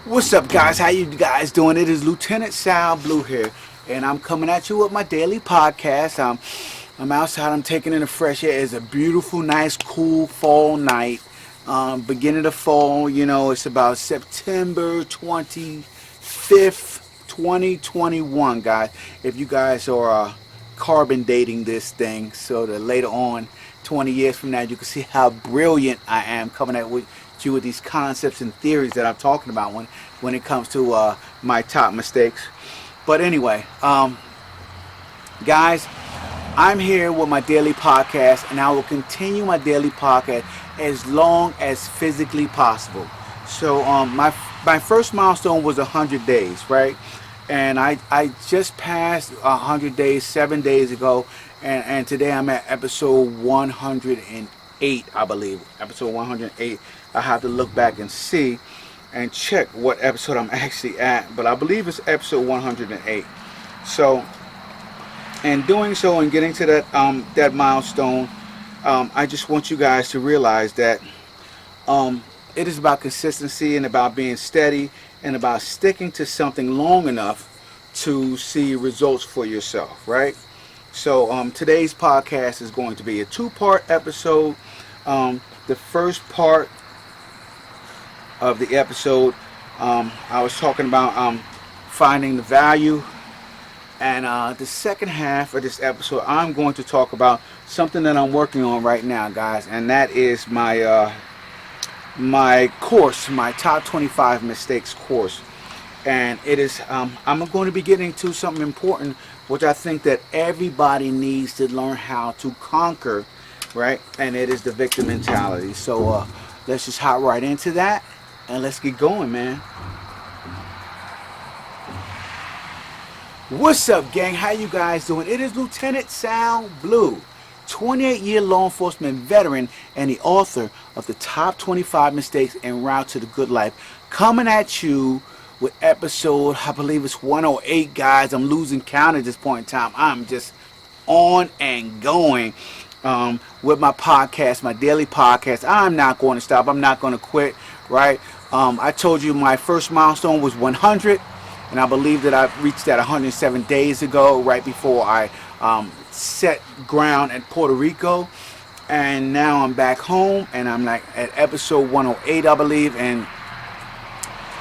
What's up, guys? How you guys doing? It is Lieutenant Sal Blue here, and I'm coming at you with my daily podcast. I'm outside. I'm taking in the fresh air. It's a beautiful, nice, cool fall night. Beginning of fall. It's about September 25th, 2021, guys. If you guys are carbon dating this thing, so that later on, 20 years from now, you can see how brilliant I am coming at you with these concepts and theories that I'm talking about when it comes to my top mistakes. But anyway, guys, I'm here with my daily podcast, and I will continue my daily podcast as long as physically possible. So my first milestone was 100 days, right? And I just passed 100 days 7 days ago, and today I'm at episode 108, I believe. Episode 108. I have to look back and see and check what episode I'm actually at, but I believe it's episode 108. So, and doing so and getting to that milestone, I just want you guys to realize that it is about consistency and about being steady and about sticking to something long enough to see results for yourself, right? So today's podcast is going to be a two-part episode. The first part of the episode, I was talking about finding the value, and the second half of this episode, I'm going to talk about something that I'm working on right now, guys, and that is my my course, my top 25 mistakes course. And it is I'm going to be getting to something important, which I think that everybody needs to learn how to conquer, right? And it is the victim mentality. So let's just hop right into that, and let's get going, man. What's up, gang? How you guys doing? It is Lieutenant Sal Blue, 28-year law enforcement veteran and the author of the top 25 mistakes en route to the good life, coming at you with episode, I believe it's 108, guys. I'm losing count at this point in time. I'm just on and going with my podcast, my daily podcast. I'm not going to stop. I'm not going to quit, right? I told you my first milestone was 100, and I believe that I reached that 107 days ago, right before I set ground at Puerto Rico. And now I'm back home, and I'm like at episode 108, I believe, and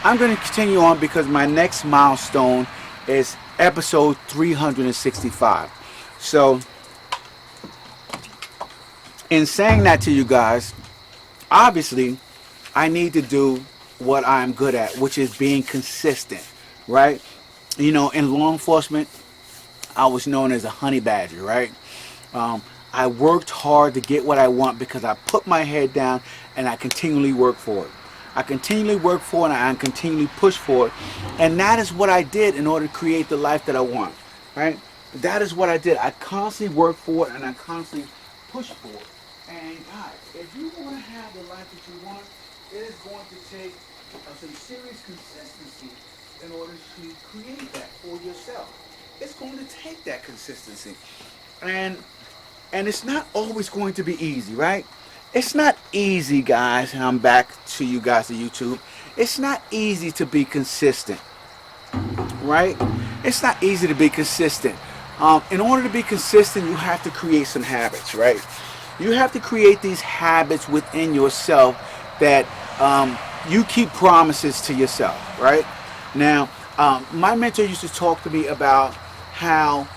I'm going to continue on because my next milestone is episode 365. So, in saying that to you guys, obviously, I need to do what I'm good at, which is being consistent, right? In law enforcement, I was known as a honey badger, right? I worked hard to get what I want because I put my head down and I continually work for it. I continually work for it, and I continually push for it. And that is what I did in order to create the life that I want, right? That is what I did. I constantly work for it, and I constantly push for it. And guys, if you want to have the life that you want, it is going to take some serious consistency in order to create that for yourself. It's going to take that consistency. And it's not always going to be easy, right? It's not easy, guys, and I'm back to you guys on YouTube. It's not easy to be consistent, right? It's not easy to be consistent. In order to be consistent, you have to create some habits, right? You have to create these habits within yourself that you keep promises to yourself, right? Now, my mentor used to talk to me about how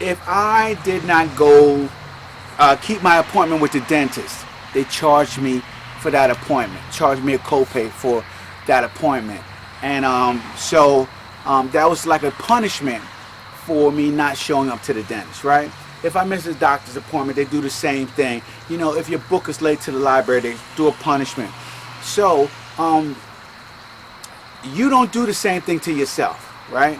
if I did not go keep my appointment with the dentist, they charged me for that appointment, charged me a copay for that appointment. And so that was like a punishment for me not showing up to the dentist, right? If I miss a doctor's appointment, they do the same thing. If your book is late to the library, they do a punishment. So you don't do the same thing to yourself, right?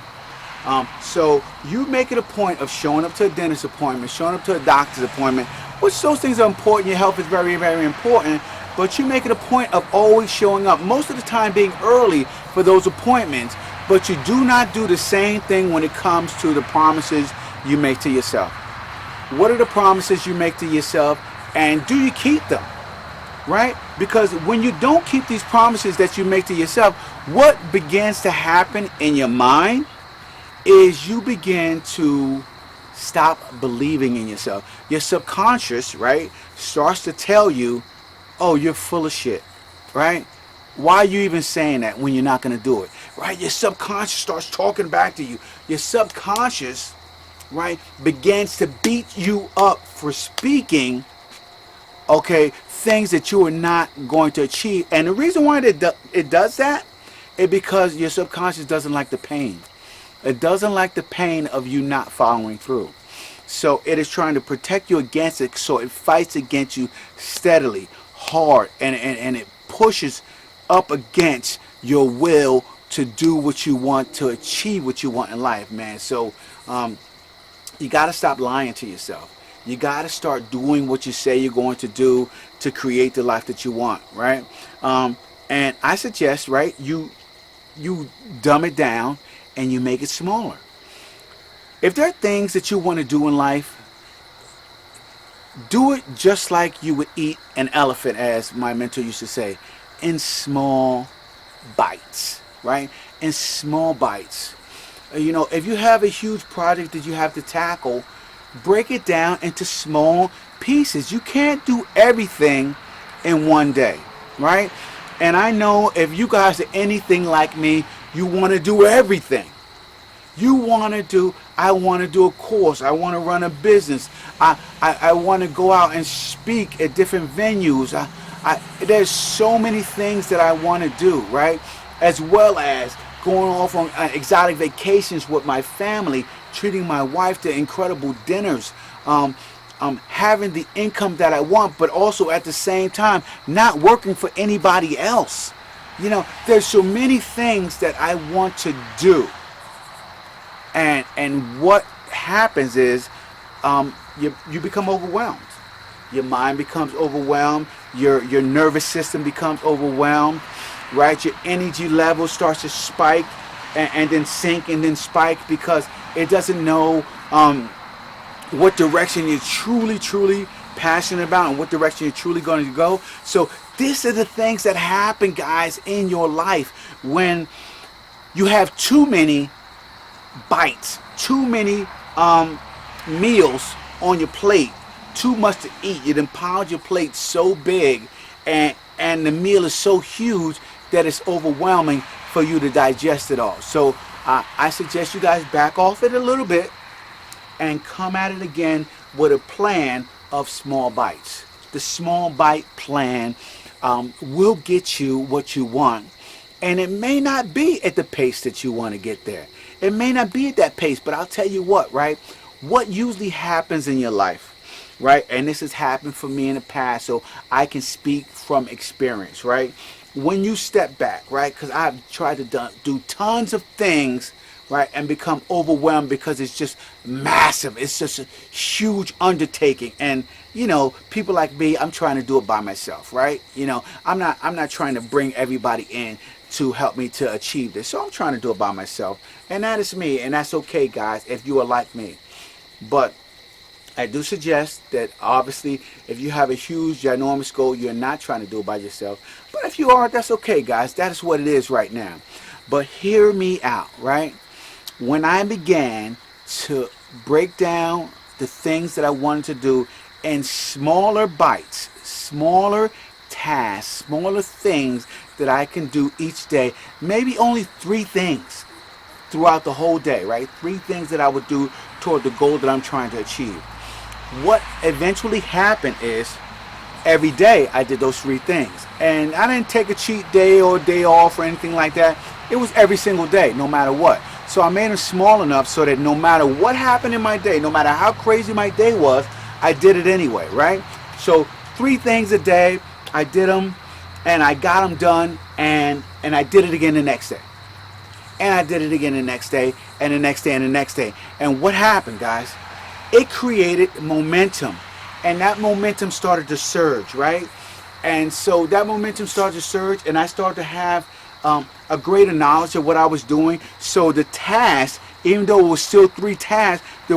So you make it a point of showing up to a dentist appointment, showing up to a doctor's appointment, which those things are important. Your health is very, very important, but you make it a point of always showing up, most of the time being early for those appointments, but you do not do the same thing when it comes to the promises you make to yourself. What are the promises you make to yourself, and do you keep them? right? Because when you don't keep these promises that you make to yourself, what begins to happen in your mind is you begin to stop believing in yourself. Your subconscious, right, starts to tell you, oh, you're full of shit, right? Why are you even saying that when you're not going to do it, right? Your subconscious starts talking back to you. Your subconscious, right, begins to beat you up for speaking, okay, things that you are not going to achieve. And the reason why it does that is because your subconscious doesn't like the pain. It doesn't like the pain of you not following through. So it is trying to protect you against it, so it fights against you steadily, hard, and it pushes up against your will to do what you want, to achieve what you want in life, man. So you got to stop lying to yourself. You got to start doing what you say you're going to do to create the life that you want, right? And I suggest, right, you dumb it down and you make it smaller. If there are things that you want to do in life, do it just like you would eat an elephant, as my mentor used to say, in small bites, right? In small bites. You know, if you have a huge project that you have to tackle, break it down into small pieces. You can't do everything in one day, right? And I know if you guys are anything like me, you want to do everything. You want to do, I want to do a course. I want to run a business. I want to go out and speak at different venues. There's so many things that I want to do, right? As well as going off on exotic vacations with my family, treating my wife to incredible dinners, having the income that I want, but also at the same time not working for anybody else. You know, there's so many things that I want to do. And what happens is you become overwhelmed. Your mind becomes overwhelmed. Your nervous system becomes overwhelmed, right? Your energy level starts to spike and then sink and then spike because it doesn't know what direction you're truly passionate about and what direction you're truly going to go. So these are the things that happen, guys, in your life when you have too many bites, too many meals on your plate, too much to eat. You done piled your plate so big and the meal is so huge that it's overwhelming for you to digest it all. So I suggest you guys back off it a little bit and come at it again with a plan of small bites. The small bite plan will get you what you want. And it may not be at the pace that you want to get there. It may not be at that pace, but I'll tell you what, right? What usually happens in your life, right? And this has happened for me in the past, so I can speak from experience, right? When you step back, right? Because I've tried to do tons of things, right? And become overwhelmed because it's just massive. It's just a huge undertaking. And, you know, people like me, I'm trying to do it by myself, right? You know, I'm not trying to bring everybody in to help me to achieve this. So I'm trying to do it by myself. And that is me. And that's okay, guys, if you are like me. But I do suggest that obviously if you have a huge, ginormous goal, you're not trying to do it by yourself. But if you are, that's okay, guys. That is what it is right now. But hear me out, right? When I began to break down the things that I wanted to do in smaller bites, smaller tasks, smaller things that I can do each day, maybe only 3 things throughout the whole day, right? 3 things that I would do toward the goal that I'm trying to achieve. What eventually happened is every day I did those 3 things. And I didn't take a cheat day or a day off or anything like that. It was every single day, no matter what. So I made them small enough so that no matter what happened in my day, no matter how crazy my day was, I did it anyway, right? So 3 things a day, I did them and I got them done, and I did it again the next day. And I did it again the next day, and the next day, and the next day. And what happened, guys? It created momentum. And that momentum started to surge, right? And so that momentum started to surge, and I started to have a greater knowledge of what I was doing. So the task, even though it was still 3 tasks, there was